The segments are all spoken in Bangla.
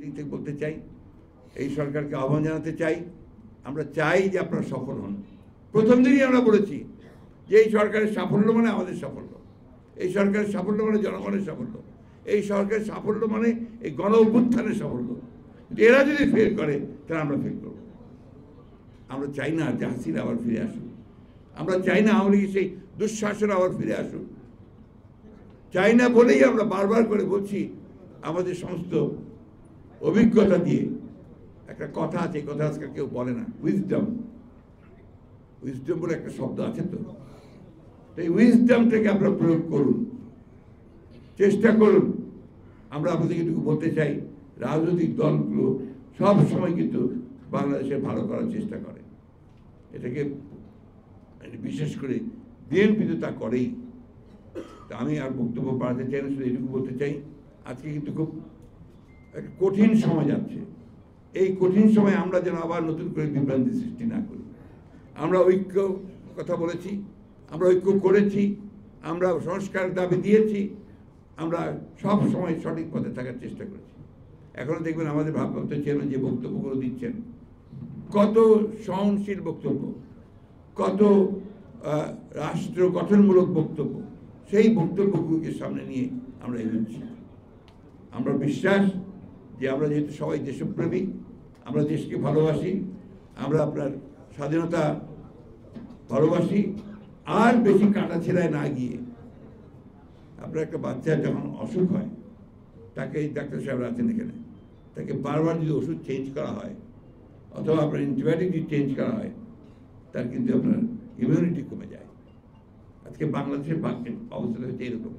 দিক থেকে বলতে চাই, এই সরকারকে আহ্বান জানাতে চাই, আমরা চাই যে আপনারা সফল হন। প্রথম দিনই আমরা বলেছি যে এই সরকারের সাফল্য মানে আমাদের সাফল্য, এই সরকারের সাফল্য মানে জনগণের সাফল্য, এই সরকারের সাফল্য মানে এই গণ অভ্যুত্থানের সাফল্য। এরা যদি ফেল করে তাহলে আমরা ফেল করব। আমরা চাই না যে হাসিনা আবার ফিরে আসুক, আমরা চাই না আওয়ামী লীগের সেই দুঃশাসন আবার ফিরে আসুক, চাই না বলেই আমরা বারবার করে বলছি। আমাদের সমস্ত অভিজ্ঞতা দিয়ে একটা কথা আছে, এই কথা আজকাল কেউ বলে না, উইজডম। উইজডম বলে একটা শব্দ আছে, তো এই উইজডমটাকে আপনারা প্রয়োগ করুন, চেষ্টা করুন। আমরা আপনাদেরকে এটুকু বলতে চাই, রাজনৈতিক দলগুলো সব সময় কিন্তু বাংলাদেশের ভালো করার চেষ্টা করে, এটাকে বিশেষ করে বিএনপি তো তা করেই। তা আমি আর বক্তব্য বাড়াতে চাই না, শুধু এটুকু বলতে চাই, আজকে কিন্তু খুব একটা কঠিন সময় যাচ্ছে। এই কঠিন সময় আমরা যেন আবার নতুন করে বিভ্রান্তি সৃষ্টি না করি। আমরা ঐক্য কথা বলেছি, আমরা ঐক্য করেছি, আমরা সংস্কারের দাবি দিয়েছি, আমরা সব সময় সঠিক পথে থাকার চেষ্টা করেছি। এখনো দেখবেন আমাদের ভারপ্রাপ্ত চেয়ারম্যান যে বক্তব্যগুলো দিচ্ছেন, কত সহনশীল বক্তব্য, কত রাষ্ট্র গঠনমূলক বক্তব্য, সেই বক্তব্যগুলোকে সামনে নিয়ে আমরা এগোচ্ছি। আমরা বিশ্বাস যে আমরা যেহেতু সবাই দেশপ্রেমী, আমরা দেশকে ভালোবাসি, আমরা আপনার স্বাধীনতা ভালোবাসি, আর বেশি কাটা ছেঁড়ায় না গিয়ে আপনার একটা বাচ্চা যখন অসুখ হয়, তাকে এই ডাক্তার সাহেবরা আছেন এখানে, তাকে বারবার যদি ওষুধ চেঞ্জ করা হয় অথবা আপনার অ্যান্টিবায়োটিক যদি চেঞ্জ করা হয়, তার কিন্তু আপনার ইমিউনিটি কমে যায়। আজকে বাংলাদেশের অবস্থা হচ্ছে এরকম,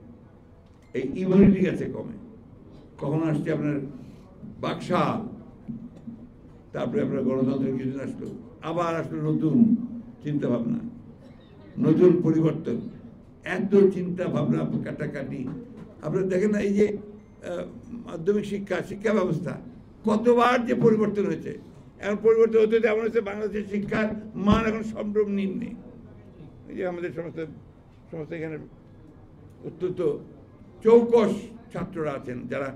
এই ইমিউনিটি গেছে কমে। কখন আসছে আপনার বাকশাল, তারপরে আপনার গণতন্ত্রের কিছুদিন আসলো, আবার আসলো নতুন চিন্তা ভাবনা, নতুন পরিবর্তন, এত চিন্তা ভাবনা কাটাকাটি। আপনারা দেখেন না, এই যে মাধ্যমিক শিক্ষা ব্যবস্থা কতবার যে পরিবর্তন হয়েছে। এখন পরিবর্তন হতে হতে এমন হচ্ছে বাংলাদেশের শিক্ষার মান এখন সম্ভ্রম নিম্নে। এই যে আমাদের সমস্ত এখানে অত্যন্ত চৌকস ছাত্ররা আছেন, যারা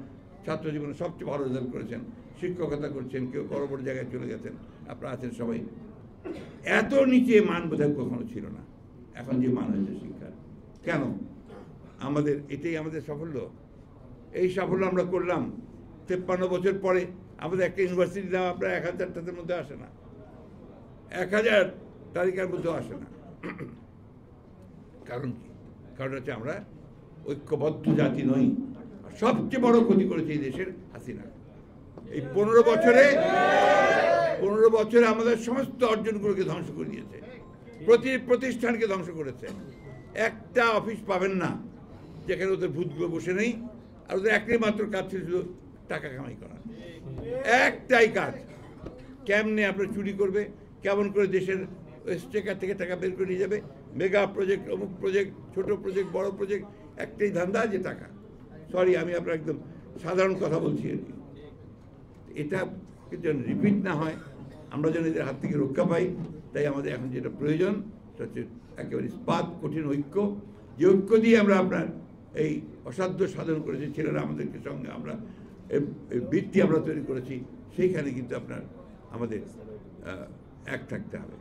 ছাত্র জীবনে সবচেয়ে ভালো রেজাল্ট করেছেন, শিক্ষকতা করছেন, কেউ বড় বড় জায়গায় চলে গেছেন, আপনারা আছেন সবাই। এত নিচে মান বোধহয় কখনো ছিল না, এখন যে মান হয়েছে শিক্ষার। কেন? আমাদের এটাই আমাদের সাফল্য। এই সাফল্য আমরা করলাম 53 বছর পরে। আমাদের একটা ইউনিভার্সিটি দাম আপনার 1000টার মধ্যে আসে না, 1000 তালিকার মধ্যেও আসে না। কারণ কি? কারণ হচ্ছে আমরা ঐক্যবদ্ধ জাতি নই। সবচেয়ে বড় ক্ষতি করেছে এই দেশের হাসিনা। এই 15 বছরে আমাদের সমস্ত অর্জনগুলোকে ধ্বংস করে দিয়েছে, প্রতিষ্ঠানকে ধ্বংস করেছে। একটা অফিস পাবেন না যেখানে ওদের ভূতগুলো বসে নেই, আর ওদের একটাই মাত্র কাজ ছিল শুধু টাকা কামাই করা। একটাই কাজ, কেমনে আপনার চুরি করবে, কেমন করে দেশের স্টেকার থেকে টাকা বের করে নিয়ে যাবে, মেগা প্রজেক্ট, অমুক প্রজেক্ট, ছোট প্রজেক্ট, বড় প্রজেক্ট, একটাই ধান্দা যে টাকা। সরি, আমি আপনার একদম সাধারণ কথা বলছি আর কি। এটা যেন রিপিট না হয়, আমরা যেন এদের হাত থেকে রক্ষা পাই, তাই আমাদের এখন যেটা প্রয়োজন সেটা হচ্ছে একেবারে ইস্পাত কঠিন ঐক্য। যে ঐক্য দিয়ে আমরা আপনার এই অসাধ্য সাধন করেছি, ছেলেরা আমাদেরকে সঙ্গে আমরা বৃত্তি আমরা তৈরি করেছি, সেইখানে কিন্তু আপনার আমাদের এক থাকতে হবে।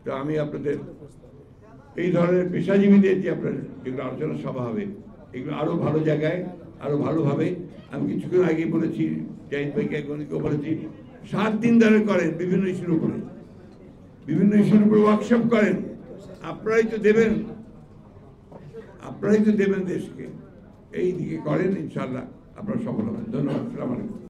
তো আমি আপনাদের এই ধরনের পেশাজীবীদের যে আপনার যেগুলো আলোচনা সভা হবে, এগুলো আরও ভালো জায়গায়, আরও ভালোভাবে। আমি কিছুক্ষণ আগে বলেছি, জাহিদ ভাইকে একজনকেও বলেছি, 7 দিন ধরে করেন বিভিন্ন ইস্যুর উপরে ওয়ার্কশপ করেন। আপনারাই তো দেবেন দেশকে, এই দিকে করেন, ইনশাল্লাহ আপনারা সফল হবেন। ধন্যবাদ। আসসালামু আলাইকুম।